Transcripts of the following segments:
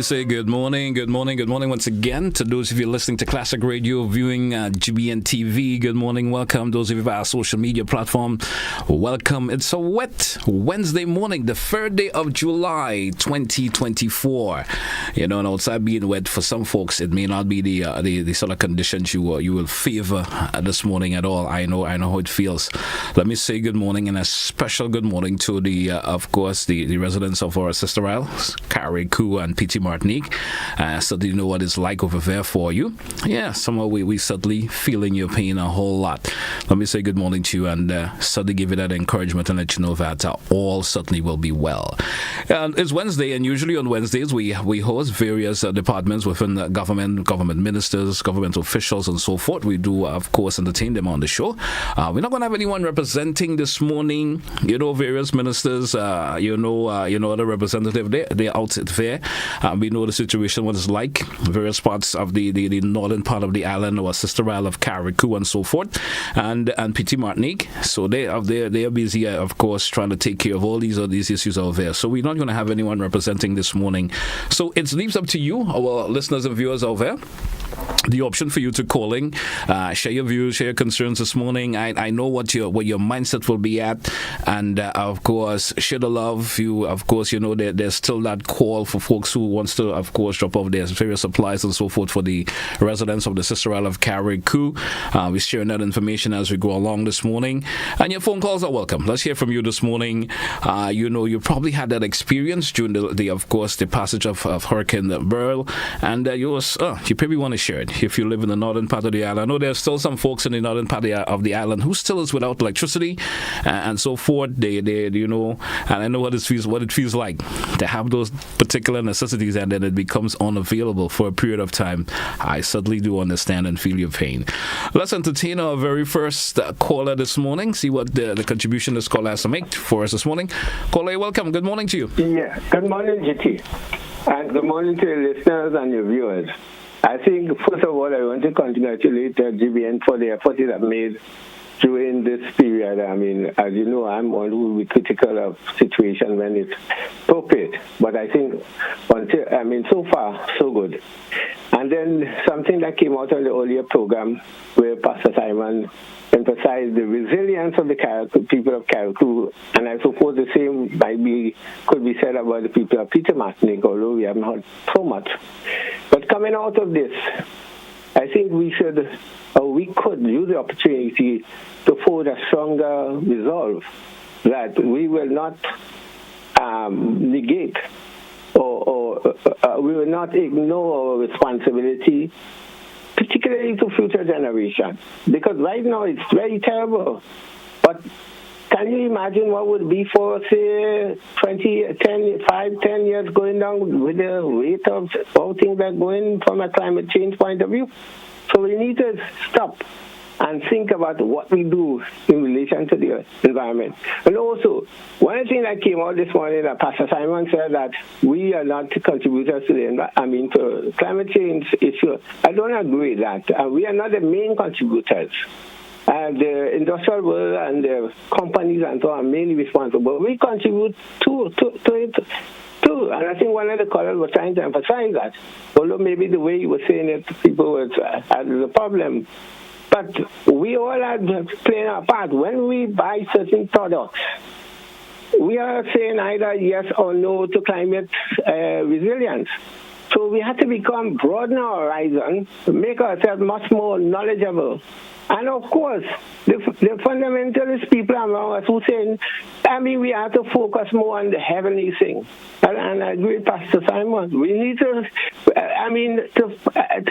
me say good morning once again to those of you listening to Classic Radio, viewing GBN TV. Good morning, welcome. Those of you via our social media platform, welcome. It's a wet Wednesday morning, the 3rd day of July 2024. You know, and outside being wet for some folks, it may not be the sort of conditions you will favor this morning at all. I know how it feels. Let me say good morning and a special good morning to of course, the residents of our sister isles, Carriacou and Petit Martinique. So do you know what it's like over there for you? Yeah, somehow we certainly feeling your pain a whole lot. Let me say good morning to you and certainly give you that encouragement and let you know that all certainly will be well. It's Wednesday, and usually on Wednesdays we host various departments within the government ministers, government officials, and so forth. We do, of course, entertain them on the show. We're not going to have anyone representing this morning. You know, various ministers, the representative, they're out there. We know the situation, what it's like, various parts of the northern part of the island, or sister isle of Carriacou and so forth, and Petit Martinique. So they are busy, of course, trying to take care of all these issues out there. So we're not going to have anyone representing this morning. So it leaves up to you, our listeners and viewers out there, the option for you to calling, share your views, share your concerns this morning. I know what your mindset will be at, and of course, share the love. Of course, you know there's still that call for folks who wants to, of course, drop off their various supplies and so forth for the residents of the sister isle of Carriacou. We're sharing that information as we go along this morning, and your phone calls are welcome. Let's hear from you this morning. You probably had that experience during the passage of Hurricane Beryl, and you probably want to share it if you live in the northern part of the island. I know there's still some folks in the northern part of the island who still is without electricity and so forth. They and I know what it feels like to have those particular necessities and then it becomes unavailable for a period of time. I certainly do understand and feel your pain. Let's entertain our very first caller this morning, see what the contribution this caller has to make for us this morning. Caller, welcome. Good morning to you. Yeah, good morning, GT. And good morning to your listeners and your viewers. I think, first of all, I want to congratulate GBN for the effort it have made during this period. I mean, as you know, I'm one who will be critical of situation when it's appropriate. But I think, so far, so good. And then something that came out on the earlier program where Pastor Simon emphasized the resilience of the people of Carriacou, and I suppose the same could be said about the people of Petit Martinique, although we haven't heard so much. But coming out of this, I think we could use the opportunity to forge a stronger resolve that we will not negate or we will not ignore our responsibility, particularly to future generations. Because right now it's very terrible. But can you imagine what would be for, say, 10 years going down with the rate of how things are going from a climate change point of view? So we need to stop and think about what we do in relation to the environment. And also, one thing that came out this morning that Pastor Simon said that we are not contributors to to climate change issue. I don't agree with that. We are not the main contributors. The industrial world and the companies and so on are mainly responsible. We contribute to it too. And I think one of the callers was trying to emphasize that. Although maybe the way he was saying it, people was the problem. But we all are playing our part. When we buy certain products, we are saying either yes or no to climate resilience. So we have to broaden our horizon, make ourselves much more knowledgeable. And of course, the fundamentalist people among us who saying, we have to focus more on the heavenly thing. And I agree with Pastor Simon. We need to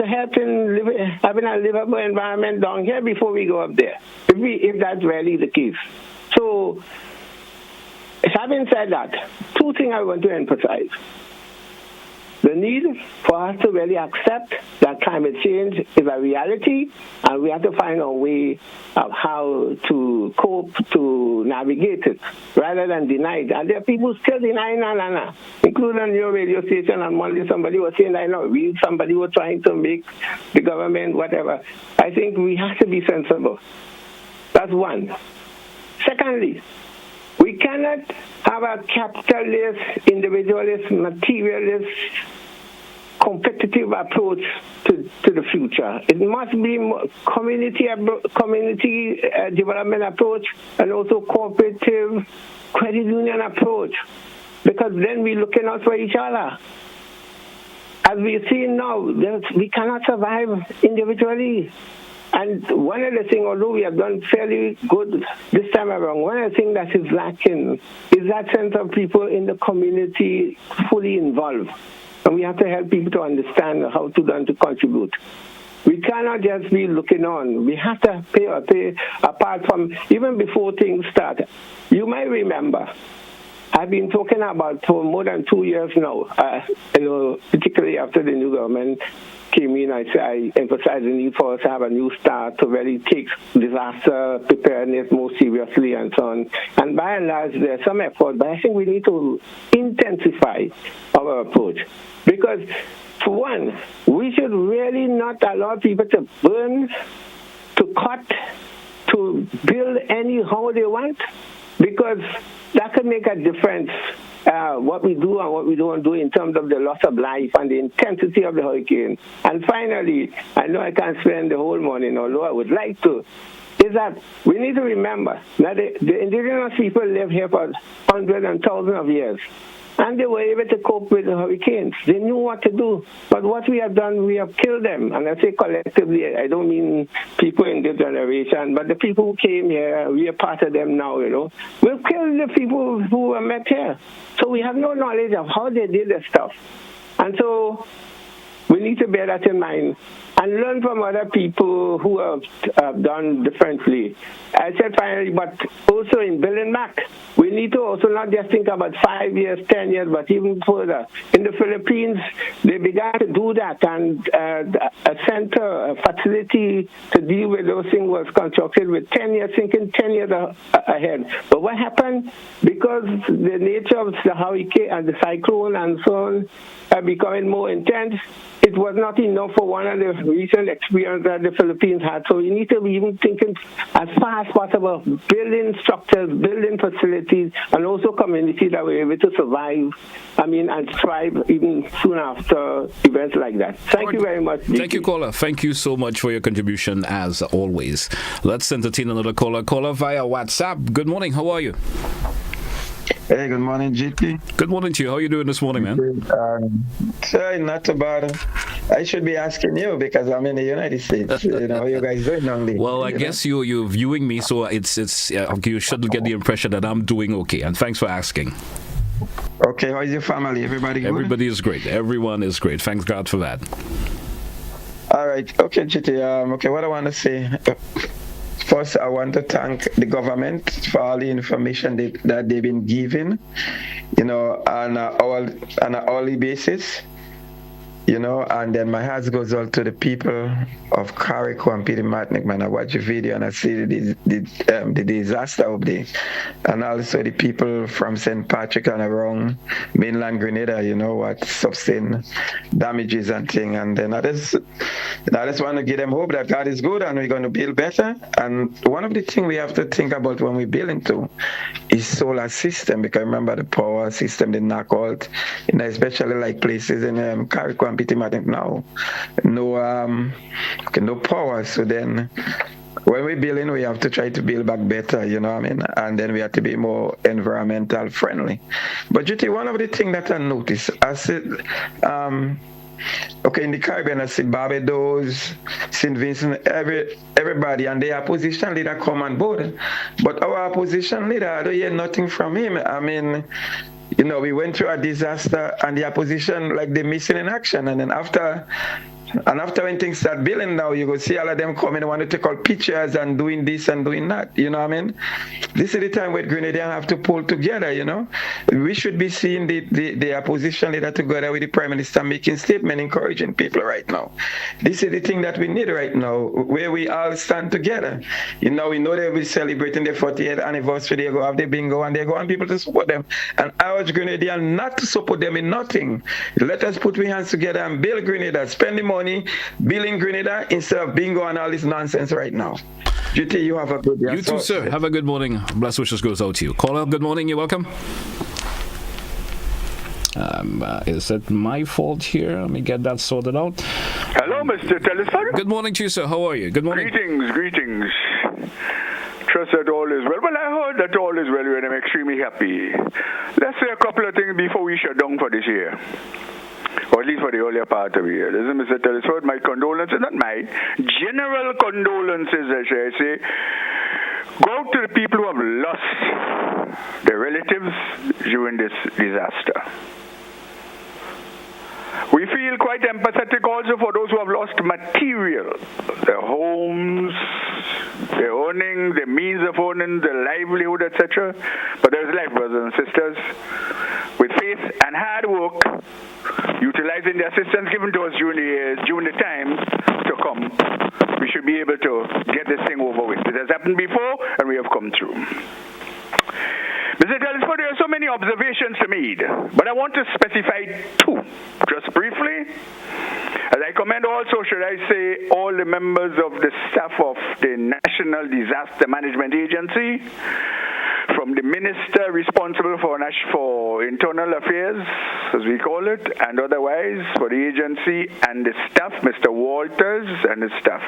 help in having a livable environment down here before we go up there, if that's really the case. So, having said that, two things I want to emphasize. The need for us to really accept that climate change is a reality, and we have to find a way of how to cope, to navigate it, rather than deny it. And there are people still denying, including on your radio station on Monday, somebody was saying, somebody was trying to make the government whatever. I think we have to be sensible. That's one. Secondly, we cannot have a capitalist, individualist, materialist competitive approach to the future. It must be community development approach and also cooperative credit union approach, because then we're looking out for each other. As we see now, we cannot survive individually. And one of the things, although we have done fairly good this time around, one of the things that is lacking is that sense of people in the community fully involved. And we have to help people to understand how to contribute. We cannot just be looking on. We have to pay apart from, even before things start. You might remember, I've been talking about for more than 2 years now, particularly after the new government came in. I emphasized the need for us to have a new start, to really take disaster preparedness more seriously and so on. And by and large, there's some effort, but I think we need to intensify our approach. Because, for one, we should really not allow people to burn, to cut, to build anyhow they want, because that could make a difference, what we do and what we don't do in terms of the loss of life and the intensity of the hurricane. And finally, I know I can't spend the whole morning, although I would like to, is that we need to remember that the indigenous people live here for hundreds and thousands of years. And they were able to cope with the hurricanes. They knew what to do. But what we have done, we have killed them. And I say collectively, I don't mean people in this generation, but the people who came here, we are part of them now, We've killed the people who were met here. So we have no knowledge of how they did the stuff. And so we need to bear that in mind and learn from other people who have done differently. I said finally, but also in building back, we need to also not just think about 5 years, 10 years, but even further. In the Philippines, they began to do that, and a center, a facility to deal with those things was constructed with 10 years, thinking 10 years ahead. But what happened? Because the nature of the hurricane and the cyclone and so on are becoming more intense, it was not enough for one of the recent experiences that the Philippines had. So we need to be even thinking as far as possible, building structures, building facilities, and also communities that were able to survive, and thrive even soon after events like that. Thank you very much. Thank you, caller. Thank you so much for your contribution, as always. Let's entertain another caller. Caller via WhatsApp. Good morning. How are you? Hey, good morning, GP. Good morning to you. How are you doing this morning, man? Sorry, not too bad. I should be asking you because I'm in the United States. How you guys doing down there? Well, I guess you're viewing me, so it's you should get the impression that I'm doing okay. And thanks for asking. Okay, how is your family? Everybody good? Everybody is great. Everyone is great. Thanks God for that. All right. Okay, GT. Okay, what I want to say. First, I want to thank the government for all the information that they've been giving, on an hourly basis, and then my heart goes out to the people of Carrico and Peter Martinic. Man, I watch the video and I see the disaster up there, and also the people from St. Patrick and around mainland Grenada, what sustained damages and things. And then I just want to give them hope that God is good and we're going to build better. And one of the things we have to think about when we build into is solar system, because remember the power system, they knock out, especially like places in Carrico and Peter Martinic now, no power. So then when we're building, we have to try to build back better, and then we have to be more environmental friendly. But GT, one of the things that I noticed, I said, in the Caribbean, I see Barbados, St. Vincent, everybody, and the opposition leader come on board. But our opposition leader, I don't hear nothing from him. We went through a disaster, and the opposition, they're missing in action. And then after when things start building now, you go see all of them coming and want to take out pictures and doing this and doing that. This is the time where Grenadians have to pull together, We should be seeing the opposition leader together with the Prime Minister making statement, encouraging people right now. This is the thing that we need right now, where we all stand together. We know they'll be celebrating their 40th anniversary. They go have the bingo and they go want people to support them. And I urge Grenadians not to support them in nothing. Let us put our hands together and build Grenada, spend the money building Grenada instead of bingo and all this nonsense right now. GT, you have a good day. You too, sir. Have a good morning. Bless wishes goes out to you. Caller, good morning. You're welcome. Is it my fault here? Let me get that sorted out. Hello, Mr. Telesford. Good morning to you, sir. How are you? Good morning. Greetings. Trust that all is well. Well, I heard that all is well, and I'm extremely happy. Let's say a couple of things before we shut down for this year. Or at least for the earlier part of the year. Listen, Mr. Telesford, my condolences, not my general condolences, shall I say, go out to the people who have lost their relatives during this disaster. We feel quite empathetic also for those who have lost material, their homes, their earning, their means of earning, their livelihood, etc. But there's life, brothers and sisters. With faith and hard work, utilizing the assistance given to us during the times to come, we should be able to get this thing over with. It has happened before, and we have come through. Mr. Telesford, there are so many observations to make, but I want to specify two, just briefly. As I commend also, should I say, all the members of the staff of the National Disaster Management Agency, from the minister responsible for internal affairs, as we call it, and otherwise for the agency and the staff, Mr. Walters and the staff.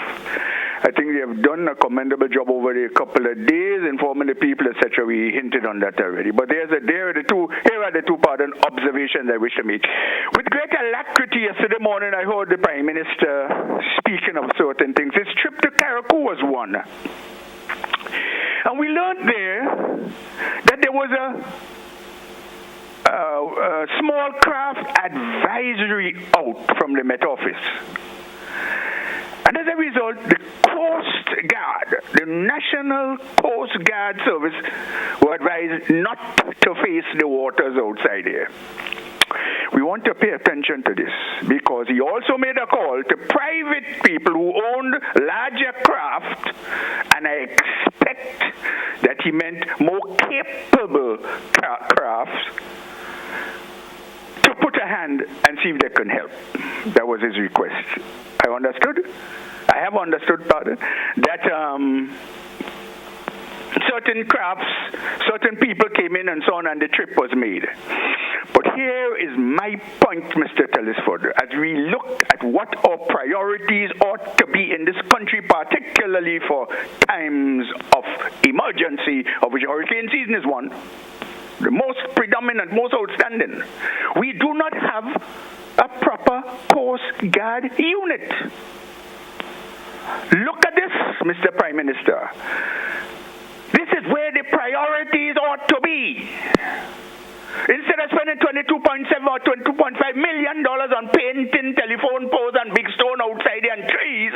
I think they have done a commendable job over a couple of days, informing the people, etc. We hinted on that already. But here are the two observations I wish to make. With great alacrity yesterday morning, I heard the Prime Minister speaking of certain things. His trip to Carriacou was one. And we learned there that there was a small craft advisory out from the Met Office. And as a result, the Coast Guard, the National Coast Guard Service, were advised not to face the waters outside here. We want to pay attention to this because he also made a call to private people who owned larger craft, and I expect that he meant more capable crafts, to put a hand and see if they can help. That was his request. I have understood, that certain crafts, certain people came in and so on, and the trip was made. But here is my point, Mr. Telesford. As we look at what our priorities ought to be in this country, particularly for times of emergency, of which hurricane season is one, the most predominant, most outstanding, we do not have a proper Coast Guard unit. Look at this, Mr. Prime Minister. This is where the priorities ought to be. Instead of spending $22.7 or $22.5 million on painting telephone poles and big stone outside and trees,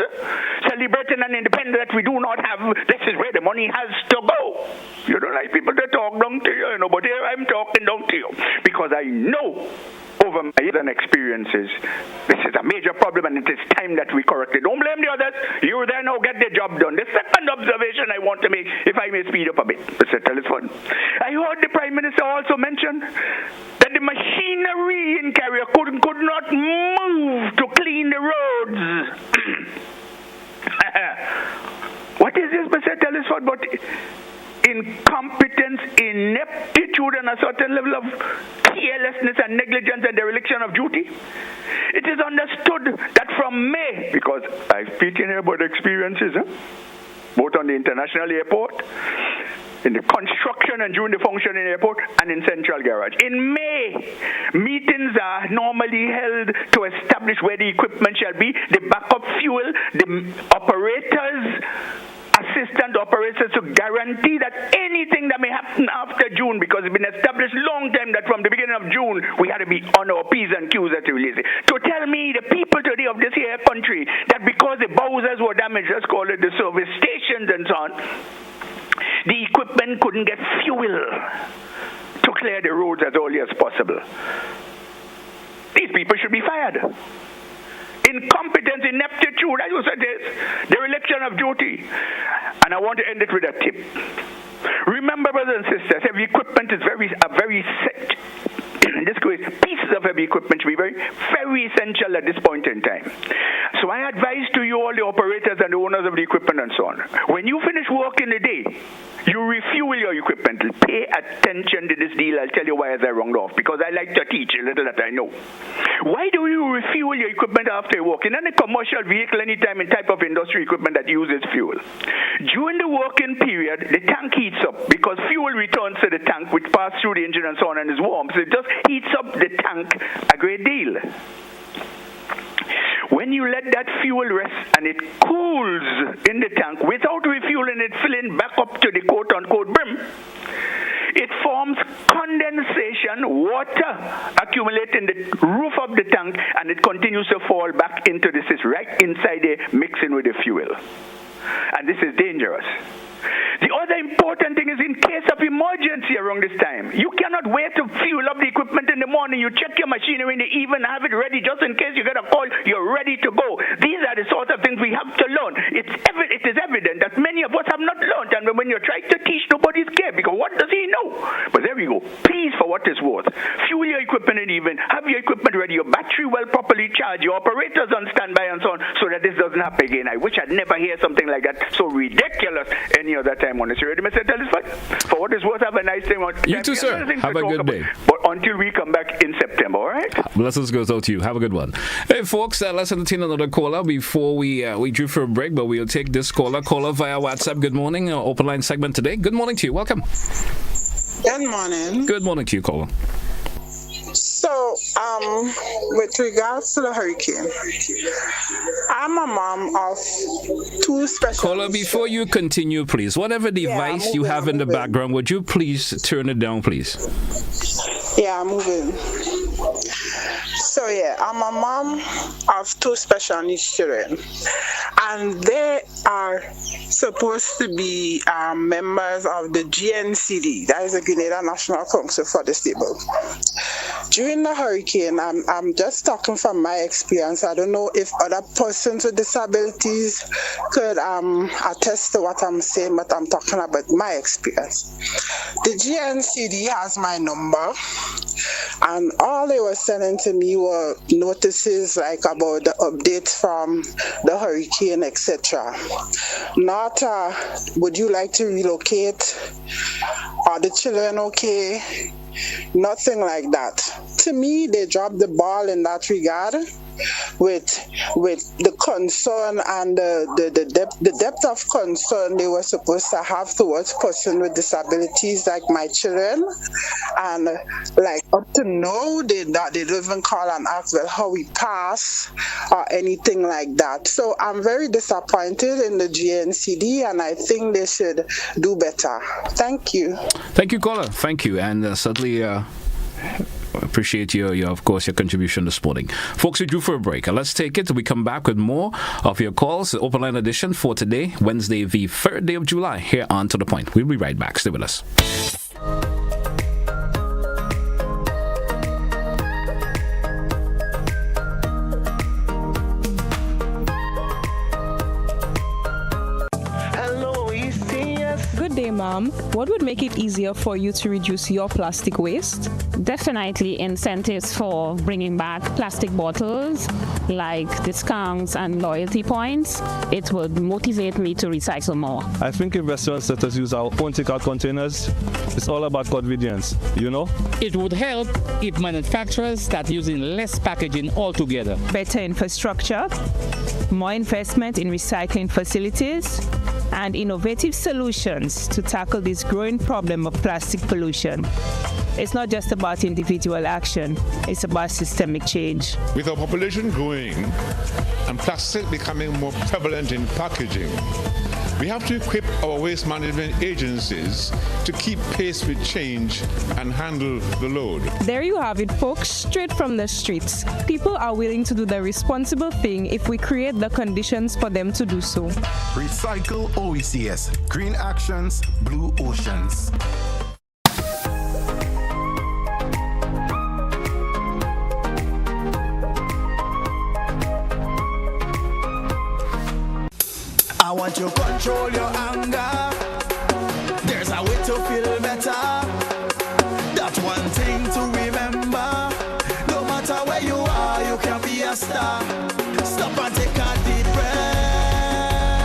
celebrating an independence that we do not have, this is where the money has to go. You don't like people to talk down to you, but here I'm talking down to you because I know over my years and experiences, this is a major problem, and it is time that we correct it. Don't blame the others. You there now, get the job done. The second observation I want to make, if I may speed up a bit, Mr. Telesford. I heard the Prime Minister also mention that the machinery in Carriacou could not move to clean the roads. What is this, Mr. Telesford, but incompetence, ineptitude, and a certain level of carelessness and negligence and dereliction of duty? It is understood that from May, because I'm speaking here about experiences, both on the international airport, in the construction and during the functioning airport, and in Central Garage. In May, meetings are normally held to establish where the equipment shall be, the backup fuel, the operators, assistant operators, to guarantee that anything that may happen after June, because it's been established long time that from the beginning of June we had to be on our P's and Q's at the release. To tell me, the people today of this here country, that because the Bowsers were damaged, let's call it the service stations and so on, the equipment couldn't get fuel to clear the roads as early as possible. These people should be fired. Incompetence, ineptitude, as you said, dereliction of duty. And I want to end it with a tip. Remember, brothers and sisters, heavy equipment is very in this case, pieces of heavy equipment should be very, very essential at this point in time. So I advise to you, all the operators engineers and the owners of the equipment and so on. When you finish work in the day, you refuel your equipment. Pay attention to this deal. I'll tell you why as I round off, because I like to teach a little that I know. Why do you refuel your equipment after work? In any commercial vehicle, any time in type of industry equipment that uses fuel. During the working period, the tank heats up because fuel returns to the tank, which passes through the engine and so on and is warm. So it just heats up the tank a great deal. When you let that fuel rest and it cools in the tank without refueling it, filling back up to the quote-unquote brim, it forms condensation, water accumulating the roof of the tank, and it continues to fall back into the system, right inside there, mixing with the fuel. And this is dangerous. The other important thing is in case of emergency around this time, you cannot wait to fuel up the equipment in the morning. You check your machinery in the evening, have it ready just in case you get a call, you're ready to go. These are the sort of things we have to learn. It is evident that many of us have not learned, and when you're trying to teach, nobody's care, because what does he know? But there we go. Please, for what it's worth, fuel your equipment in the evening, have your equipment ready, your battery well properly charged, your operators on standby and so on, so that this doesn't happen again. I wish I'd never hear something like that so ridiculous any other time on this. You ready, Mr. Telesford? For what it's worth, have a nice day. You too, sir. Have a good day. But until we come back in September, all right? Blessings goes out to you. Have a good one. Hey, folks, let's entertain another caller before we drew for a break, but we'll take this caller via WhatsApp. Good morning. Open line segment today. Good morning to you. Welcome. Good morning. Good morning to you, caller. So, with regards to the hurricane, I'm a mom of two special. Caller, before you continue, please, whatever device you have in the background, would you please turn it down, please? Yeah, I'm moving. So yeah, I'm a mom of two special needs children, and they are supposed to be members of the GNCD, that is the Grenada National Council for Disabled. During the hurricane, I'm just talking from my experience. I don't know if other persons with disabilities could attest to what I'm saying, but I'm talking about my experience. The GNCD has my number, and all they were sending to me were notices like about the updates from the hurricane, etc. Not would you like to relocate? Are the children okay? Nothing like that. To me, they dropped the ball in that regard with the concern and the depth of concern they were supposed to have towards persons with disabilities like my children. And like up to now, they don't even call and ask, well, how we pass or anything like that. So I'm very disappointed in the GNCD, and I think they should do better. Thank you. Thank you, caller. Thank you. And certainly appreciate your of course your contribution this morning. Folks, we drew for a break. Let's take it. We come back with more of your calls. The open line edition for today, Wednesday, the 3rd day of July, here on To The Point. We'll be right back. Stay with us. Good day, Mom. What would make it easier for you to reduce your plastic waste? Definitely incentives for bringing back plastic bottles, like discounts and loyalty points. It would motivate me to recycle more. I think if restaurants let us use our own takeout containers, it's all about convenience, you know? It would help if manufacturers start using less packaging altogether. Better infrastructure, more investment in recycling facilities, and innovative solutions to tackle this growing problem of plastic pollution. It's not just about individual action, it's about systemic change. With our population growing and plastic becoming more prevalent in packaging, we have to equip our waste management agencies to keep pace with change and handle the load. There you have it, folks, straight from the streets. People are willing to do the responsible thing if we create the conditions for them to do so. Recycle OECS. Green actions, blue oceans. I want to control your anger. There's a way to feel better. That's one thing to remember. No matter where you are, you can be a star. Stop and take a deep breath.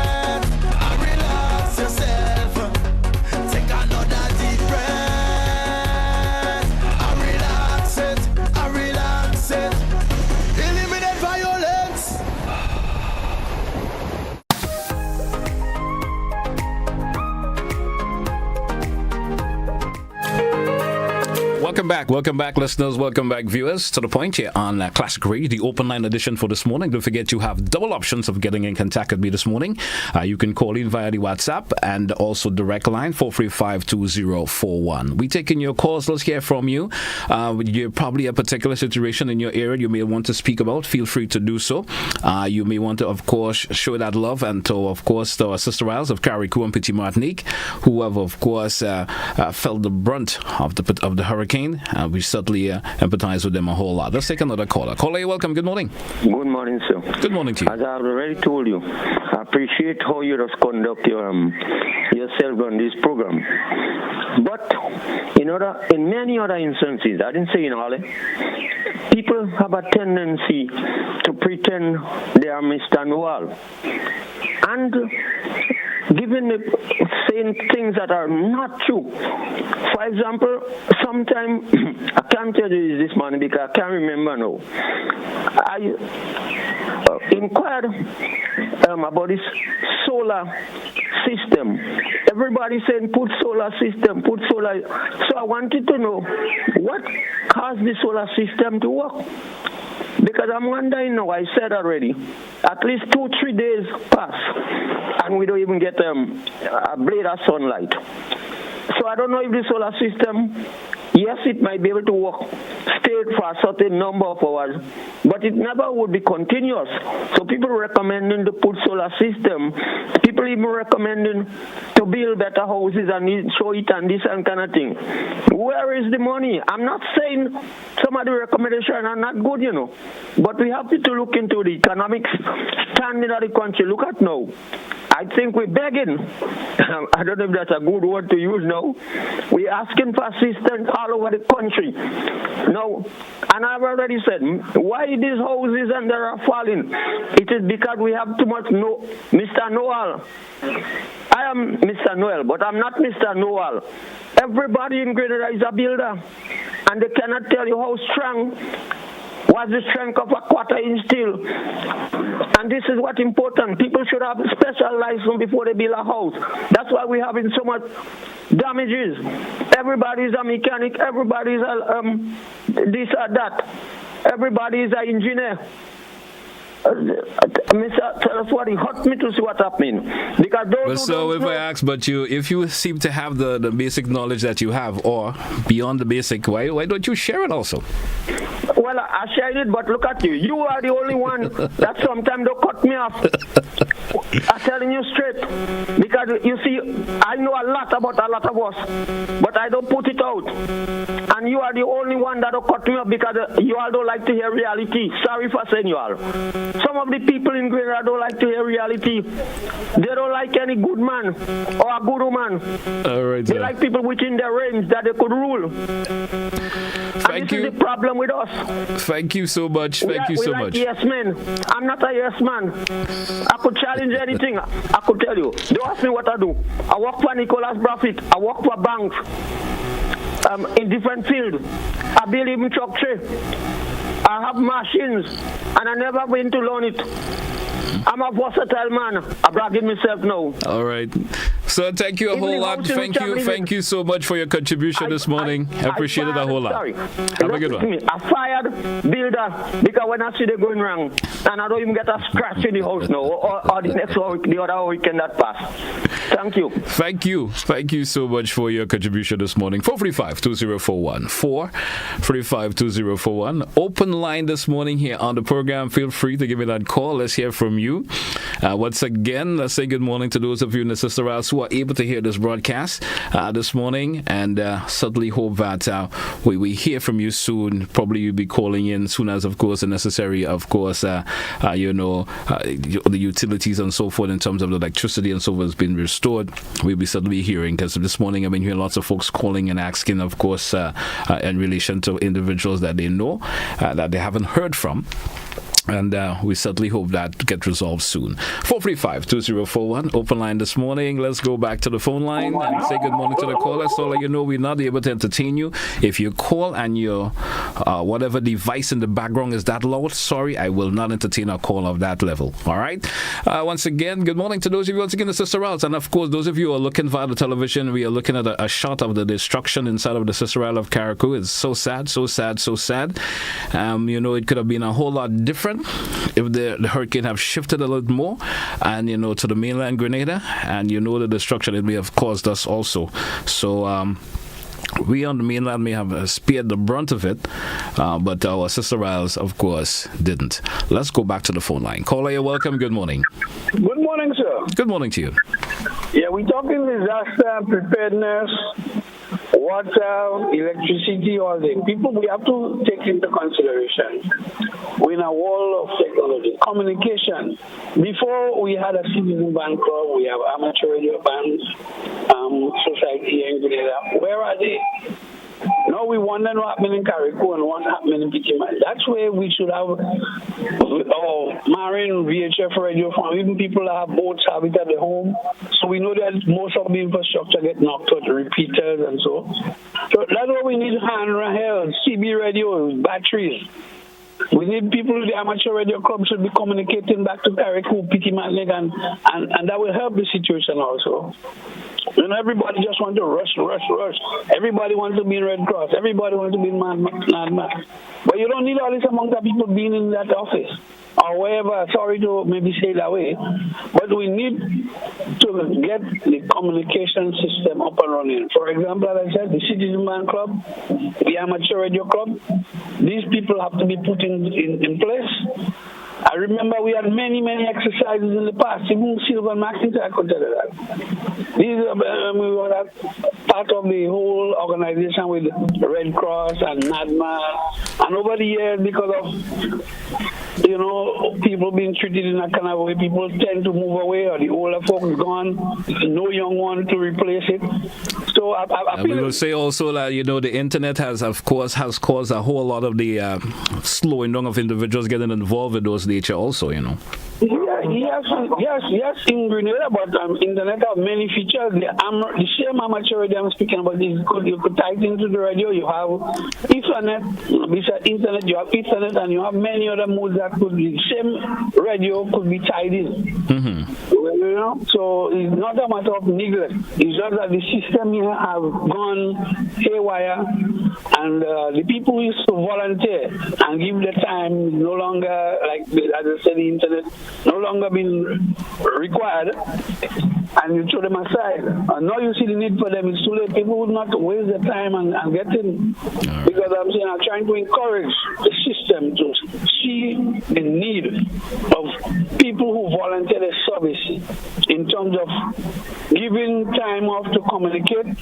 Welcome back, listeners. Welcome back, viewers, to the point here on Classic Radio, the open line edition for this morning. Don't forget you have double options of getting in contact with me this morning. You can call in via the WhatsApp and also direct line 435-2041. We taking your calls. Let's hear from you. You're probably a particular situation in your area you may want to speak about. Feel free to do so. You may want to, of course, show that love and to, of course, to our sister Isles of Carriacou and Petit Martinique, who have, of course, felt the brunt of the hurricane. We certainly empathize with them a whole lot. Let's take another caller. Caller, you're welcome. Good morning. Good morning, sir. Good morning to you. As I've already told you, I appreciate how you just conduct yourself on this program. But in many other instances, I didn't say in all, people have a tendency to pretend they are Mr. Noel. And saying things that are not true. For example, sometimes I can't tell you this morning because I can't remember now. I inquired about this solar system. Everybody's saying put solar system, put solar. So I wanted to know what caused the solar system to work. Because I'm wondering now, I said already, at least 2-3 days pass and we don't even get a blade of sunlight. So I don't know if the solar system, yes, it might be able to work straight for a certain number of hours, but it never would be continuous. So people recommending to put solar system, people even recommending to build better houses and show it and this and kind of thing. Where is the money? I'm not saying some of the recommendations are not good, but we have to look into the economic standing of the country. Look at now. I think we're begging. I don't know if that's a good word to use now. We're asking for assistance all over the country. No, and I've already said, why these houses and they are falling? It is because we have too much Mr. Noel. I am Mr. Noel, but I'm not Mr. Noel. Everybody in Grenada is a builder, and they cannot tell you how strong was the strength of a quarter-inch steel. And this is what's important. People should have special license before they build a house. That's why we're having so much damages. Everybody is a mechanic. Everybody is a this or that. Everybody is an engineer. Mr. Telesford, it hurt me to see what's happening. Because I ask, but if you seem to have the basic knowledge that you have, or beyond the basic, why don't you share it also? Well, I shared it, but look at you. You are the only one that sometimes don't cut me off. I'm telling you straight. Because you see, I know a lot about a lot of us, but I don't put it out. And you are the only one that don't cut me off because you all don't like to hear reality. Sorry for saying you all. Some of the people in Grenada don't like to hear reality. They don't like any good man or a good woman. All right, they like people within their range that they could rule. Thank you. This is the problem with us. Thank you so much. Thank you so much. Yes, man. I'm not a yes man. I could challenge anything. I could tell you. Don't ask me what I do. I work for Nicholas Profit. I work for banks in different fields. I build even truck tray. I have machines, and I never been to learn it. I'm a versatile man. I'm bragging myself now. All right. So thank you a whole lot. Thank you so much for your contribution this morning. I appreciate it a whole lot. Have a good one. I fired builder because when I see they going wrong, and I don't even get a scratch in the house now, or the next week, the other weekend that passed. Thank you. Thank you so much for your contribution this morning. 435-2041. 435-2041. Open line this morning here on the program. Feel free to give me that call. Let's hear from you. Once again, let's say good morning to those of you in the Sister House who are able to hear this broadcast this morning, and certainly hope that we hear from you soon. Probably you'll be calling in soon as, of course, the necessary, of course, the utilities and so forth in terms of the electricity and so forth has been restored. We'll be certainly hearing, because this morning I've been hearing lots of folks calling and asking, of course, in relation to individuals that they know that they haven't heard from. And we certainly hope that gets resolved soon. 435-2041, open line this morning. Let's go back to the phone line and say good morning to the caller. So let you know we're not able to entertain you. If you call and your whatever device in the background is that loud, sorry, I will not entertain a call of that level. All right? Once again, good morning to those of you once again, the Sister Isles. And of course, those of you who are looking via the television, we are looking at a shot of the destruction inside of the Sister Isle of Carriacou. It's so sad, so sad, so sad. It could have been a whole lot different if the hurricane have shifted a little more and to the mainland Grenada, and the destruction it may have caused us also. So we on the mainland may have spared the brunt of it, but our Sister Isles, of course, didn't. Let's go back to the phone line. Caller, you're welcome. Good morning. Good morning, sir. Good morning to you. Yeah, we're talking disaster preparedness, water, electricity, all the people we have to take into consideration. We're in a world of technology. Communication. Before we had a citizen band club, we have amateur radio bands, society in Grenada. Where are they? Now we wonder what's happening in Carriacou and what's happening in Pichiman. That's where we should have marine VHF radio from. Even people that have boats have it at the home. So we know that most of the infrastructure get knocked out, repeaters and so. So that's why we need handheld, CB radios, batteries. We need people, the amateur radio club should be communicating back to Carriacou, Pichiman, and that will help the situation also. Everybody just wants to rush. Everybody wants to be in Red Cross. Everybody wants to be in NADMA. But you don't need all this amount of people being in that office or wherever. Sorry to maybe say it that way. But we need to get the communication system up and running. For example, as I said, the Citizen Band Club, the Amateur Radio Club, these people have to be put in place. I remember we had many exercises in the past. Even Silver McIntyre could tell you that. We were part of the whole organization with Red Cross and NADMA. And over the years, because of people being treated in a kind of way, people tend to move away, or the older folks gone, no young one to replace it. So I we will say also that the internet has caused a whole lot of the slowing down of individuals getting involved with those nature also. Yes, in Grenada, but internet have many features. The same amateur radio I'm speaking about is good. You could type into the radio. You have Ethernet. Besides internet, you have Ethernet, and you have many other modes that could be. The same radio could be tied in. Mm-hmm. So it's not a matter of neglect. It's just that the system here have gone haywire, and the people who used to volunteer and give their time no longer, like as I said, the internet no longer being required, and you throw them aside. And now you see the need for them. It's too late. People would not waste their time and get in. Because I'm trying to encourage the system to see the need of people who volunteer their service in terms of giving time off to communicate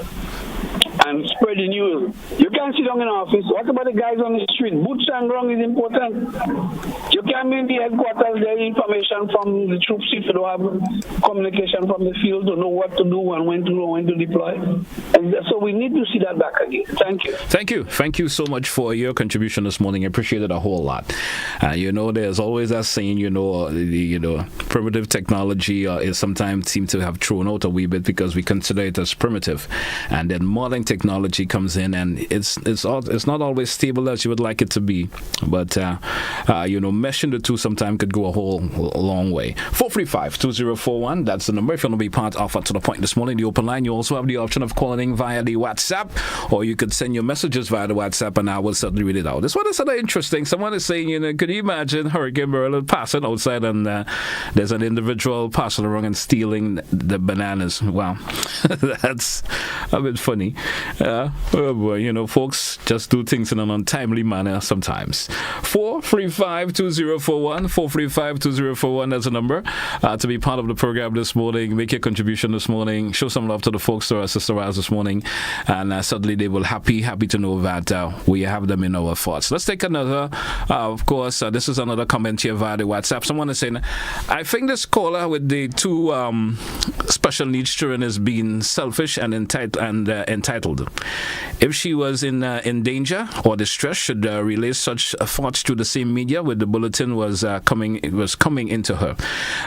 and spread the news. You can't sit down in an office. What about the guys on the street? Boots and ground is important. You can't be in the headquarters, get information from the troops if you don't have communication from the field to know what to do and when to do and when to deploy. And so we need to see that back again. Thank you. Thank you so much for your contribution this morning. I appreciate it a whole lot. There's always that saying, primitive technology is sometimes seem to have thrown out a wee bit because we consider it as primitive. And then modern technology comes in, and it's not always stable as you would like it to be. But meshing the two sometimes could go a long way. 435-2041. That's the number if you want to be part of To The Point this morning. The open line. You also have the option of calling via the WhatsApp, or you could send your messages via the WhatsApp, and I will certainly read it out. This one is sort of interesting. Someone is saying, could you imagine Hurricane Merlin passing outside and there's an individual passing around and stealing the bananas? Wow, that's a bit funny. Oh boy, folks just do things in an untimely manner sometimes. 435-2041, 435-2041, that's a number to be part of the program this morning. Make your contribution this morning. Show some love to the folks to our Sister Isles this morning, and certainly they will happy to know that we have them in our thoughts. Let's take another. Of course, this is another comment here via the WhatsApp. Someone is saying, I think this caller with the two special needs children is being selfish and entitled and entitled. If she was in danger or distress, should relay such thoughts to the same media where the bulletin was coming into her.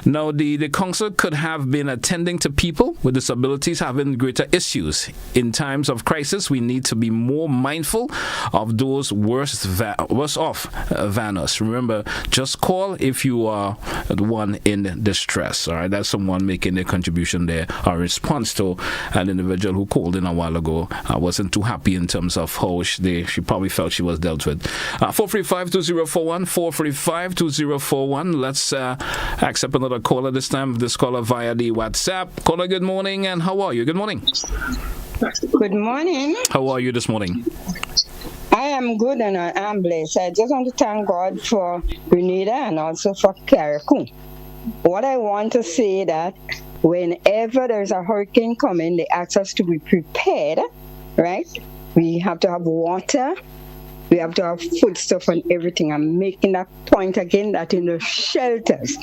Now, the council could have been attending to people with disabilities having greater issues. In times of crisis, we need to be more mindful of those worse off than us. Remember, just call if you are the one in distress. All right, that's someone making their contribution there. Our response to an individual who called in a while ago wasn't too happy in terms of how she probably felt she was dealt with. 435-2041, 435-2041. Let's accept another caller this time. This caller via the WhatsApp. Caller, good morning, and how are you? Good morning. Good morning. How are you this morning? I am good and I am blessed. I just want to thank God for Grenada and also for Carriacou. What I want to say that whenever there's a hurricane coming, they ask us to be prepared, right? We have to have water, we have to have foodstuff and everything. I'm making that point again that in the shelters,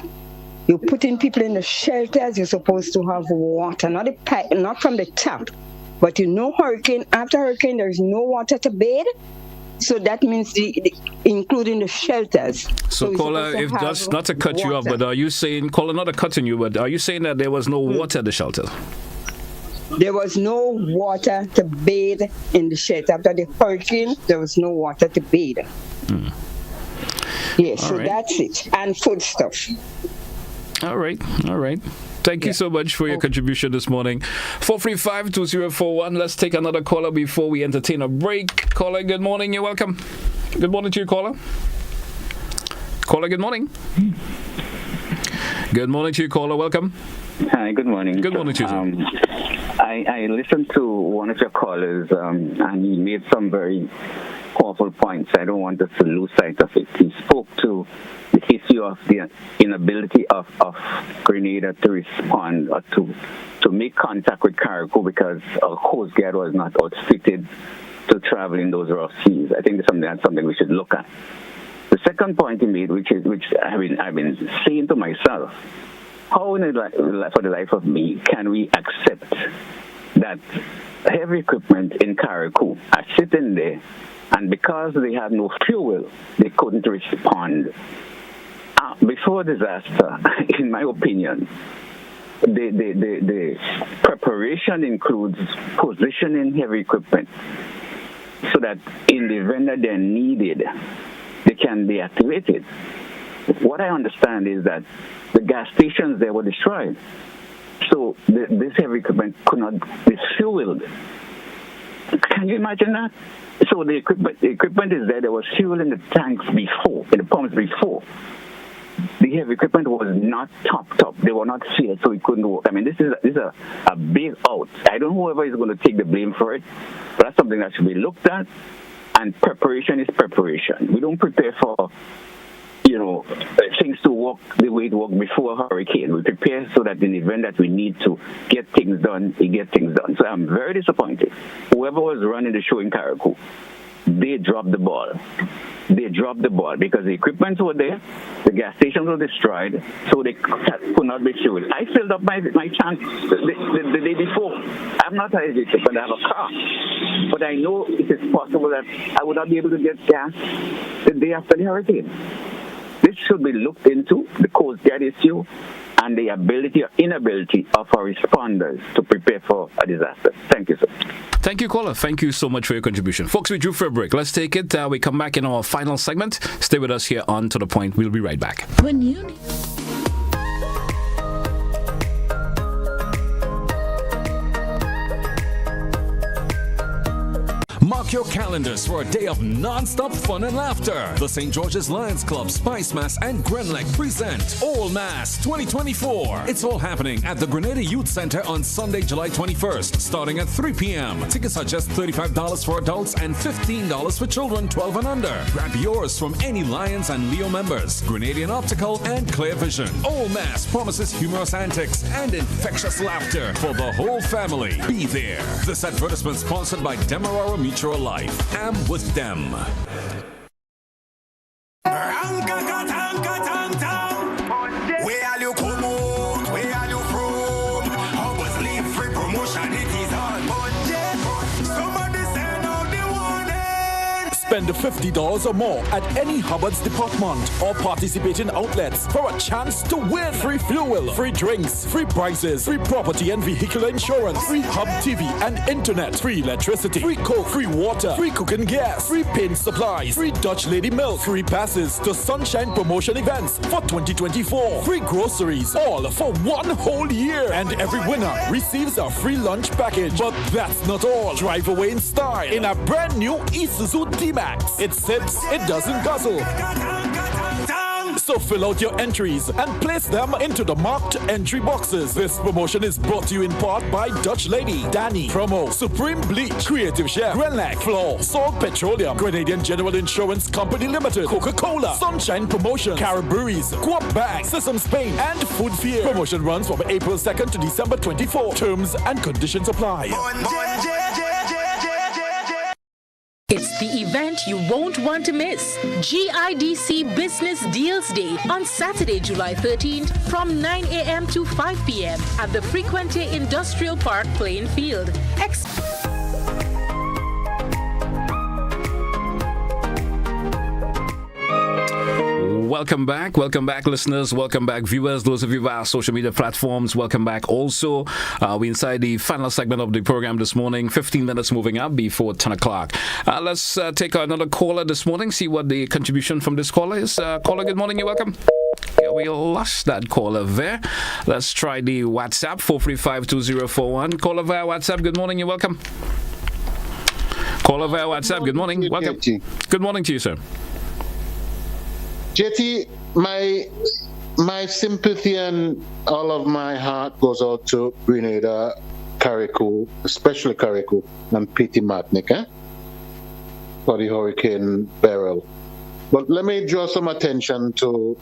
you're putting people in the shelters, you're supposed to have water, not from the tap. But hurricane, after hurricane, there's no water to bathe. So that means including the shelters. So caller, if that's not to cut you off, but are you saying, caller, not to cutting you, but are you saying that there was no water at the shelter? There was no water to bathe in the shelter. After the hurricane, there was no water to bathe. Yes, so that's it. And foodstuff. All right. Thank you so much for your contribution this morning. 435-2041. Let's take another caller before we entertain a break. Caller, good morning. You're welcome. Good morning to you, caller. Caller, good morning. Good morning to you, caller. Welcome. Hi, good morning. Good morning to you, sir. I listened to one of your callers, and he made some very powerful points. I don't want us to lose sight of it. He spoke to the issue of the inability of Grenada to respond or to make contact with Carriacou because our Coast Guard was not outfitted to travel in those rough seas. I think that's something we should look at. The second point he made, which I've been saying to myself, how for the life of me can we accept that heavy equipment in Carriacou are sitting there, and because they had no fuel, they couldn't respond? Before disaster, in my opinion, the preparation includes positioning heavy equipment so that in the event that they're needed, they can be activated. What I understand is that the gas stations there were destroyed, so this heavy equipment could not be fueled. Can you imagine that? So the equipment is there. There was fuel in the tanks before, in the pumps before. The heavy equipment was not topped up. They were not sealed, so it couldn't work. I mean, this is a big out. I don't know whoever is going to take the blame for it, but that's something that should be looked at. And preparation is preparation. We don't prepare for, things to work the way it worked before a hurricane. We prepare so that in the event that we need to get things done, we get things done. So I'm very disappointed. Whoever was running the show in Carriacou, they dropped the ball. They dropped the ball because the equipment were there, the gas stations were destroyed, so they could not be fueled. I filled up my tank the day before. I'm not a heavy equipment, I have a car. But I know it is possible that I would not be able to get gas the day after the hurricane. This should be looked into, the Coast Guard issue, and the ability or inability of our responders to prepare for a disaster. Thank you, sir. Thank you, caller. Thank you so much for your contribution. Folks, we drew for a break. Let's take it. We come back in our final segment. Stay with us here on To The Point. We'll be right back. When you Mark your calendars for a day of non-stop fun and laughter. The St. George's Lions Club, Spice Mass, and Glen present All Mass 2024. It's all happening at the Grenada Youth Center on Sunday, July 21st, starting at 3 p.m. Tickets are just $35 for adults and $15 for children 12 and under. Grab yours from any Lions and Leo members, Grenadian Optical, and Clear Vision. All Mass promises humorous antics and infectious laughter for the whole family. Be there. This advertisement sponsored by Demerara Mutual Life. I'm with them. Where are you come out? Where are you from? How was leave free promotion? It is on budget. Spend $50 or more at any Hubbard's department or participating outlets for a chance to win free fuel, free drinks, free prizes, free property and vehicular insurance, free Hub TV and internet, free electricity, free coke, free water, free cooking gas, free paint supplies, free Dutch Lady milk, free passes to Sunshine promotion events for 2024, free groceries, all for 1 whole year, and every winner receives a free lunch package. But that's not all. Drive away in style in a brand new Isuzu D-Max. It sips, it doesn't guzzle. So fill out your entries and place them into the marked entry boxes. This promotion is brought to you in part by Dutch Lady, Danny, Promo, Supreme Bleach, Creative Chef, Glen, Floor, Salt Petroleum, Grenadian General Insurance Company Limited, Coca-Cola, Sunshine Promotion, Caribouries, Coop Bank, Sesame Spain, and Food Fear. Promotion runs from April 2nd to December 24. Terms and conditions apply. It's the event you won't want to miss. GIDC Business Deals Day on Saturday, July 13th from 9 a.m. to 5 p.m. at the Frequente Industrial Park playing field. Welcome back, listeners. Welcome back, viewers. Those of you via social media platforms, welcome back. Also, we're inside the final segment of the program this morning. 15 minutes moving up before 10 o'clock. Let's take another caller this morning. See what the contribution from this caller is. Caller, good morning. You're welcome. Yeah, we lost that caller there. Let's try the WhatsApp 435-2041. Caller via WhatsApp. Good morning. You're welcome. Caller via WhatsApp. Good morning. Welcome. Good morning to you, sir. JT, my sympathy and all of my heart goes out to Grenada, Carriacou, especially Carriacou and Petite Martinique, for the Hurricane Beryl. But let me draw some attention to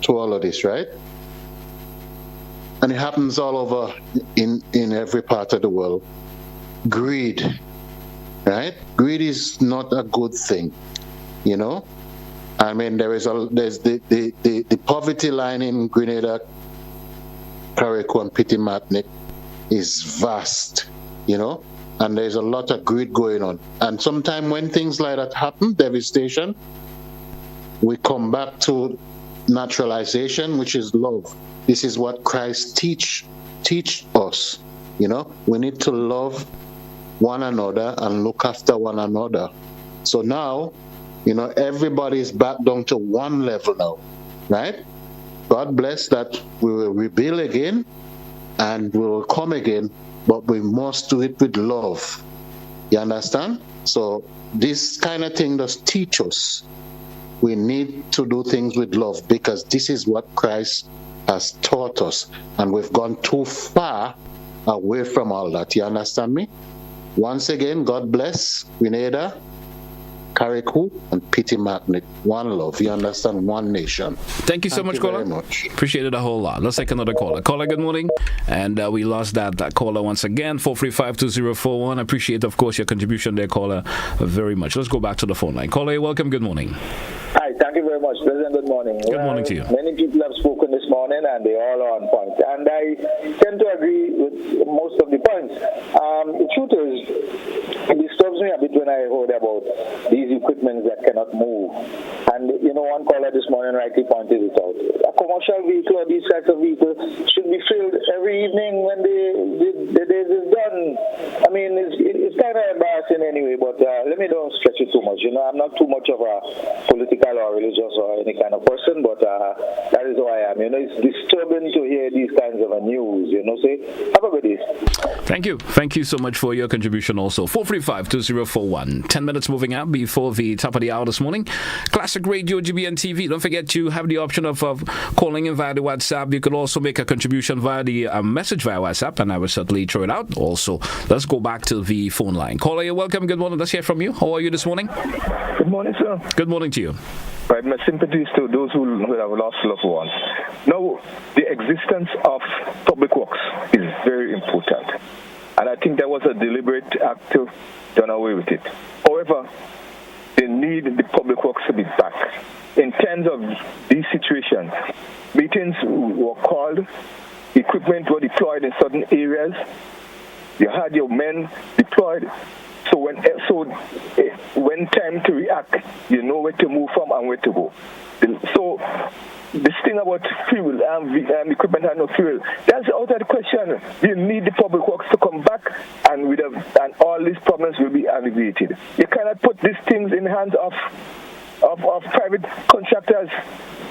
all of this, right? And it happens all over in every part of the world. Greed, right? Greed is not a good thing, you know? I mean, there's the poverty line in Grenada, Carriacou, and Petite Martinique is vast, you know, and there's a lot of greed going on. And sometimes when things like that happen, devastation, we come back to naturalization, which is love. This is what Christ teach us, you know. We need to love one another and look after one another. So now, you know, everybody is back down to one level now, right? God bless that we will rebuild again and we will come again, but we must do it with love. You understand? So this kind of thing does teach us. We need to do things with love because this is what Christ has taught us. And we've gone too far away from all that. You understand me? Once again, God bless Grenada, Carriacou, and Petite Martinique. One love, you understand? One nation. Thank you so much, caller. Appreciate it a whole lot. Let's take another caller. Caller, good morning. And we lost that caller once again. 435-2041. Appreciate, of course, your contribution there, caller, very much. Let's go back to the phone line. Caller, welcome. Good morning. Hi, thank you very much, President. Good morning. Good morning to you. Many people have spoken this morning, and they all are on point. And I tend to agree with most of the points. The truth is, it disturbs me a bit when I heard about these equipments that cannot move. And, you know, one caller this morning rightly pointed it out. A commercial vehicle or these types of vehicles should be filled every evening when the day is done. I mean, it's kind of embarrassing anyway, but let me don't stretch it too much. You know, I'm not too much of a political or religious or any kind of person, but that is who I am. You know, it's disturbing to hear these kinds of news, you know, say, have a good day. Thank you. Thank you so much for your contribution also. 435-2041. 10 minutes moving up before the top of the hour this morning. Classic Radio, GBN TV. Don't forget to have the option of calling in via the WhatsApp. You could also make a contribution via the message via WhatsApp, and I will certainly throw it out. Also, let's go back to the phone line. Caller, you're welcome. Good morning. Let's hear from you. How are you this morning? Good morning, sir. Good morning to you. Right, my sympathies to those who have lost loved ones. Now, the existence of public works is very important, and I think there was a deliberate act to done away with it. However, they need the public works to be back. In terms of these situations, meetings were called, equipment were deployed in certain areas, you had your men deployed. So When time to react, you know where to move from and where to go. So this thing about fuel and equipment and no fuel, that's out of the question. You need the public works to come back, and all these problems will be alleviated. You cannot put these things in the hands of private contractors.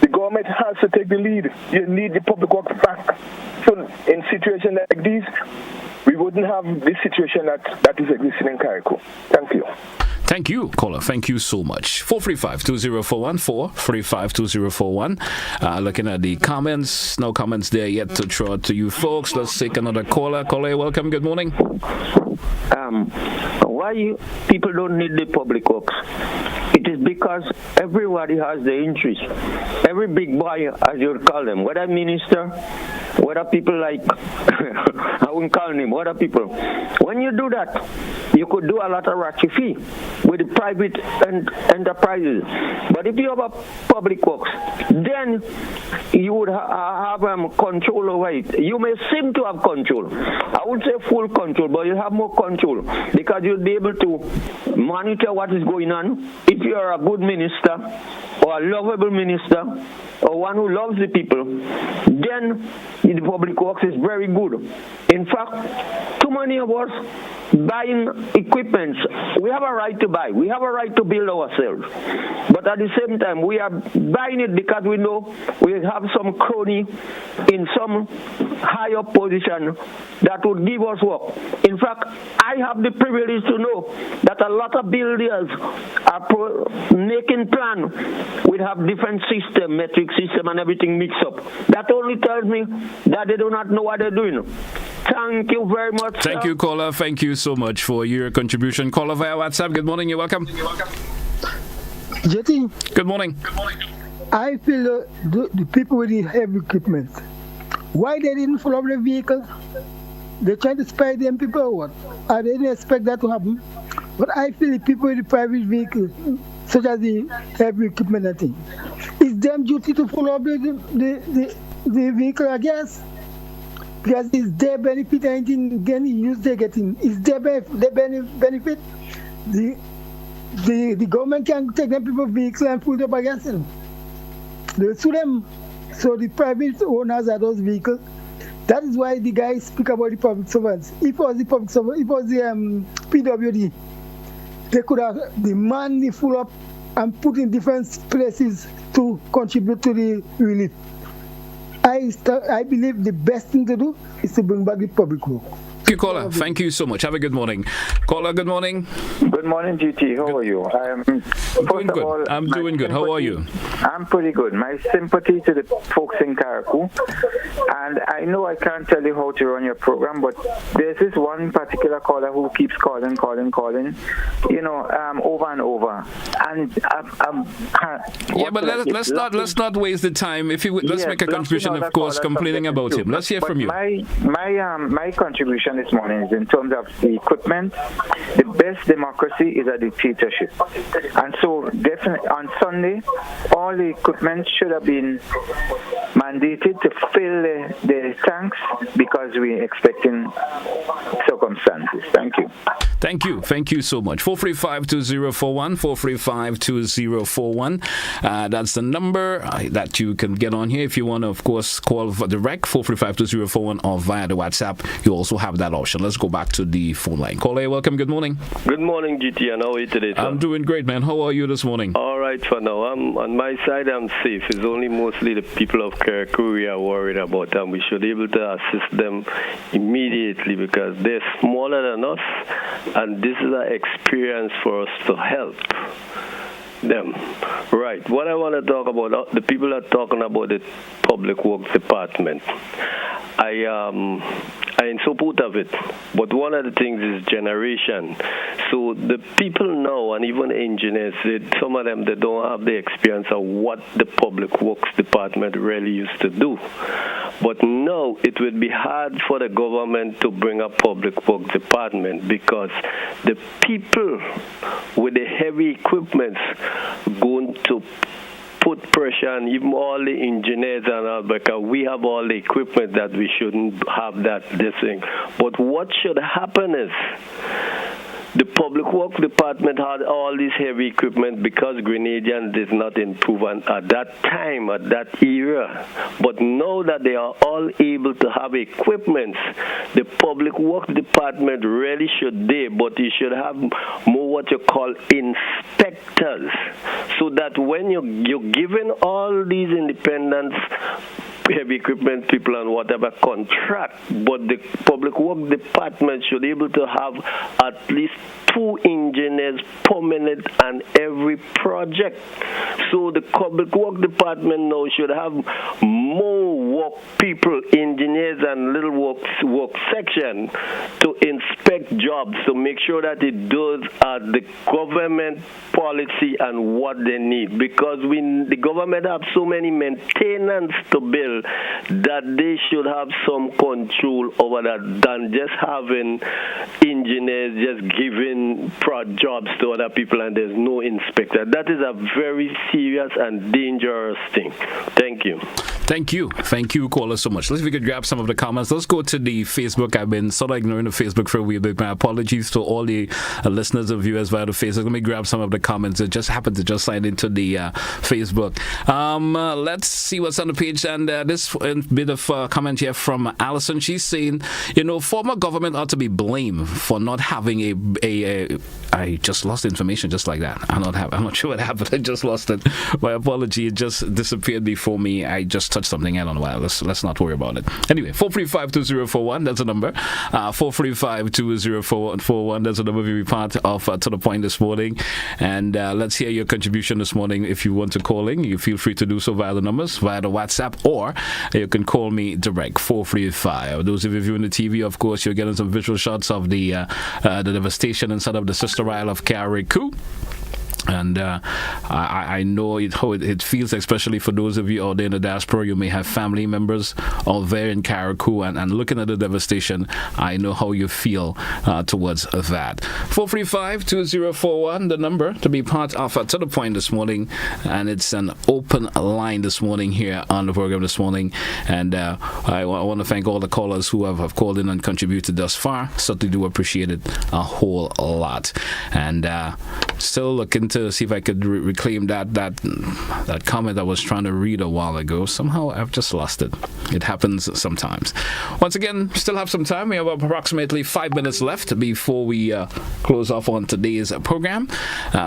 The government has to take the lead. You need the public works back. So in situations like these, we wouldn't have this situation that is existing in Carriacou. Thank you. Thank you, caller. Thank you so much. 435-2041, 435-2041. Looking at the comments. No comments there yet to throw out to you folks. Let's take another caller. Caller, welcome. Good morning. Why people don't need the public works? It is because everybody has the interest. Every big boy, as you would call them, whether minister, whether people like, I wouldn't call them, whether people. When you do that, you could do a lot of ratchet fee with the private enterprises. But if you have a public works, then you would have control over it. You may seem to have control. I would say full control, but you have more control because you'll be able to monitor what is going on. If you're a good minister or a lovable minister or one who loves the people, then the public works is very good. In fact, too many of us buying equipment, we have a right to buy. We have a right to build ourselves. But at the same time, we are buying it because we know we have some crony in some higher position that would give us work. In fact, I have the privilege to know that a lot of builders are making plan. We have different system, metric system and everything mixed up. That only tells me that they do not know what they're doing. Thank you very much. Thank you, caller. Thank you so much for your contribution. Caller via WhatsApp. Good morning. You're welcome. Jetty. Good morning. I feel the people with the heavy equipment, why they didn't follow up the vehicle? They trying to spy them people or what? I didn't expect that to happen. But I feel the people with the private vehicle, such as the heavy equipment, I think, it's their duty to follow up the vehicle, I guess. Because it's their benefit, anything use they're getting. It's their benefit. The government can take them people's vehicles and put it up against them. They sue them. So the private owners of those vehicles, that is why the guys speak about the public servants. If it was the public servant, if it was the PWD, they could have demand the full up and put in different places to contribute to the relief. I believe the best thing to do is to bring back the public work. Thank you, caller. Thank you so much. Have a good morning. Caller, good morning. Good morning, GT. How are you? I'm doing good. How are you? I'm pretty good. My sympathy to the folks in Carriacou. And I know I can't tell you how to run your program, but there's this one particular caller who keeps calling, over and over. And let's not waste the time. If you let's make a contribution, of course, complaining about him. Let's hear from you. My contribution this morning is in terms of the equipment. The best democracy is a dictatorship. And so definitely on Sunday, all the equipment should have been mandated to fill the tanks because we're expecting circumstances. Thank you. Thank you so much. 435-2041, 435-2041. That's the number that you can get on here if you want to, of course, call direct 435-2041 or via the WhatsApp. You also have that option. Let's go back to the phone line. Caller, welcome. Good morning. Good morning, GT. And how are you today, sir? I'm doing great, man. How are you this morning? All right for now. On my side, I'm safe. It's only mostly the people of Carriacou we are worried about, and we should be able to assist them immediately because they're smaller than us, and this is an experience for us to help them. Right. What I want to talk about, the people are talking about the Public Works Department. I in support of it, but one of the things is generation. So the people now, and even engineers, some of them, they don't have the experience of what the Public Works Department really used to do. But now it would be hard for the government to bring a Public Works Department because the people with the heavy equipment going to put pressure on even all the engineers and all because we have all the equipment that we shouldn't have this thing. But what should happen is the public works department had all this heavy equipment because Grenadians did not improve at that time, at that era. But now that they are all able to have equipment, the public works department really should but you should have more what you call inspectors, so that when you're given all these independent heavy equipment people and whatever contract, but the public works department should be able to have at least 2 engineers permanent on every project. So the public works department now should have more work people, engineers and little work section to inspect jobs, to make sure that it does the government policy and what they need, because the government have so many maintenance to build that they should have some control over that than just having engineers just giving jobs to other people and there's no inspector. That is a very serious and dangerous thing. Thank you. Thank you, caller, so much. Let's see if we could grab some of the comments. Let's go to the Facebook. I've been sort of ignoring the Facebook for a wee bit. My apologies to all the listeners and viewers via the Facebook. Let me grab some of the comments that just happened to just slide into the Facebook. Let's see what's on the page. And this bit of comment here from Alison. She's saying, former government ought to be blamed for not having I just lost information just like that. I'm not sure what happened. I just lost it. My apology. It just disappeared before me. I just touched something. I don't know why. Let's not worry about it. Anyway, 435-2041. That's the number. 435-2041. That's the number to be part of To The Point this morning. And let's hear your contribution this morning. If you want to call in, you feel free to do so via the numbers, via the WhatsApp, or you can call me direct, 435. Those of you viewing the TV, of course, you're getting some visual shots of the devastation inside of the sister Isle of Carriacou. And I know how it feels, especially for those of you out there in the diaspora. You may have family members out there in Carriacou, and looking at the devastation, I know how you feel towards that. 435-2041, the number to be part of To The Point this morning, and it's an open line this morning here on the program this morning. And I want to thank all the callers who have called in and contributed thus far. Certainly do appreciate it a whole lot. And still looking to see if I could reclaim that comment I was trying to read a while ago. Somehow I've just lost it. It happens sometimes. Once again, still have some time. We have approximately 5 minutes left before we close off on today's program.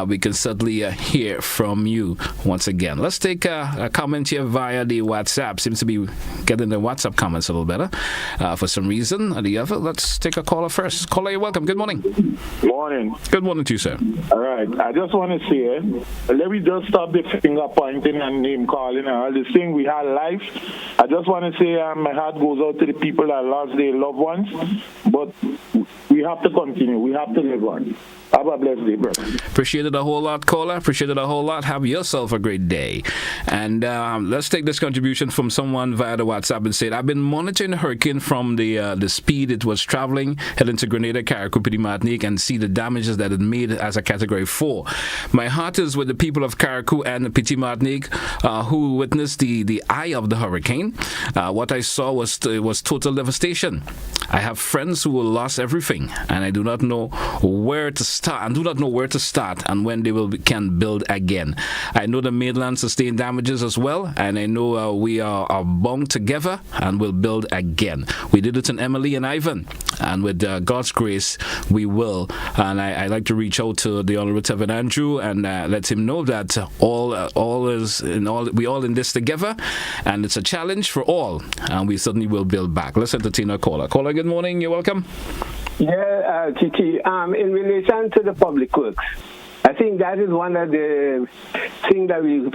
We can certainly hear from you once again. Let's take a comment here via the WhatsApp. Seems to be getting the WhatsApp comments a little better for some reason or the other. Let's take a caller first. Caller, you're welcome. Good morning. Morning. Good morning to you, sir. All right. I just want to say, let me just stop the finger pointing and name calling and all this thing. We had life. I just want to say my heart goes out to the people that lost their loved ones, but we have to continue. We have to live on. Have a blessed day, brother. Appreciate it a whole lot, caller. Appreciate it a whole lot. Have yourself a great day. And let's take this contribution from someone via the WhatsApp and said, I've been monitoring the hurricane from the speed it was traveling, heading to Grenada, Carriacou, Petit Martinique, and see the damages that it made as a Category 4. My heart is with the people of Carriacou and Petit Martinique who witnessed the eye of the hurricane. What I saw was total devastation. I have friends who lost everything, and I do not know where to start and when they can build again. I know the mainland sustained damages as well, and I know we are bound together and will build again. We did it in Emily and Ivan, and with God's grace, we will. And I like to reach out to the Honorable Tevin Andrew and let him know that we all in this together, and it's a challenge for all, and we certainly will build back. Let's entertain our caller. Caller, good morning. You're welcome. Yeah, Titi, in relation to the public works, I think that is one of the things that we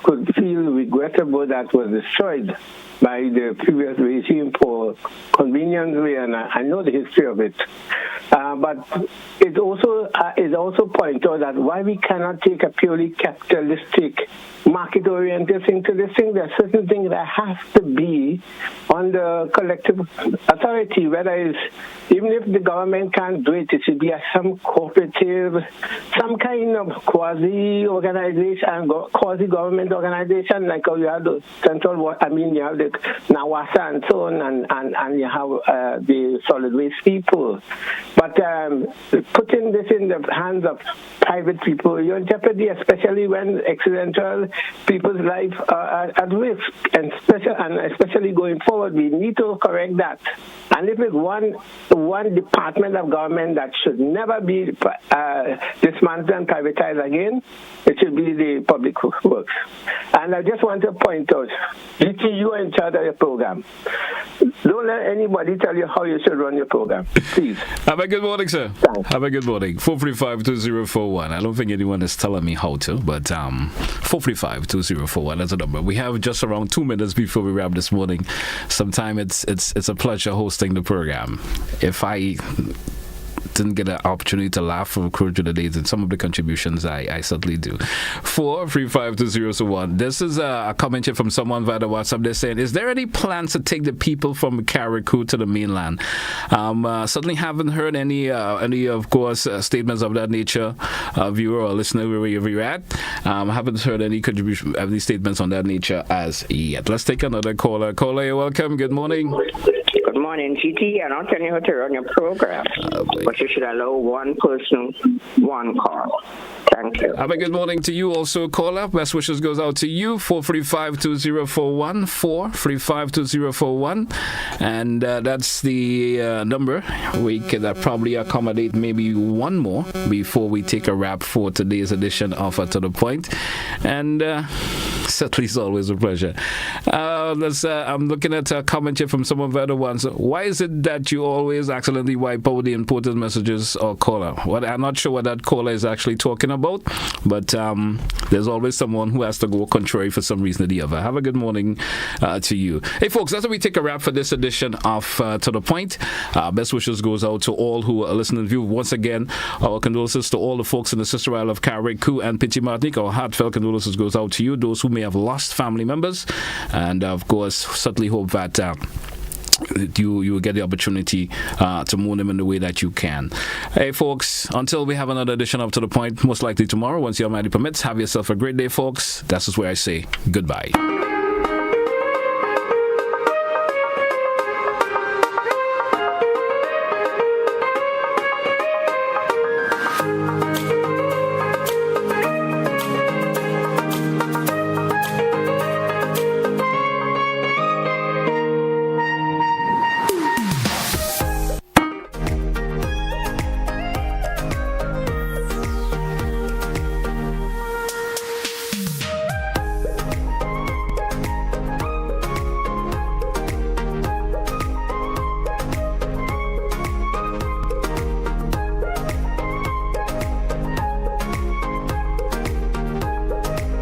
could feel regrettable that was destroyed by the previous regime for convenience, and I know the history of it. But it also points out that why we cannot take a purely capitalistic, market-oriented thing to this thing. There are certain things that have to be on the collective authority, whether it's, even if the government can't do it, it should be some cooperative, some kind of quasi-organization, quasi-government organization, like you have the you have the the Nawasa and so on, and you have the solid waste people. But putting this in the hands of private people, you're in jeopardy, especially when accidental people's life are at risk, and especially going forward. We need to correct that. And if it's one department of government that should never be dismantled and privatized again, it should be the public works. And I just want to point out, GT, you are in charge of your program. Don't let anybody tell you how you should run your program, please. Have a good morning, sir. Thanks. Have a good morning. 435-2041. I don't think anyone is telling me how to, but 435-2041, that's a number. We have just around 2 minutes before we wrap this morning. Sometimes it's a pleasure hosting the program. If I didn't get an opportunity to laugh from Crew to the days and some of the contributions I certainly do. 435-2041. This is a comment here from someone via the WhatsApp. They're saying, is there any plans to take the people from Carriacou to the mainland? Certainly haven't heard any of course statements of that nature, viewer or listener wherever you're at. Haven't heard any contribution, any statements on that nature as yet. Let's take another caller. Caller, you're welcome. Good morning. Good morning, GT. I'm not telling you how to run your program, but you should allow one person, one call. Thank you. Have a good morning to you also, caller. Best wishes goes out to you. 435-2041. 435-2041. And that's the number. We can probably accommodate maybe one more before we take a wrap for today's edition of To The Point. And certainly it's always a pleasure. I'm looking at a comment here from some of the other ones. Why is it that you always accidentally wipe out the important messages or caller? Well, I'm not sure what that caller is actually talking about, but there's always someone who has to go contrary for some reason or the other. Have a good morning to you. Hey, folks, that's how we take a wrap for this edition of To The Point. Best wishes goes out to all who are listening and view. Once again, our condolences to all the folks in the Sister Isle of Carriacou and Petit Martinique. Our heartfelt condolences goes out to you, those who may have lost family members, and of course, certainly hope that you will get the opportunity to mourn them in the way that you can. Hey, folks, until we have another edition of To The Point, most likely tomorrow, once the Almighty permits, have yourself a great day, folks. That's just where I say goodbye.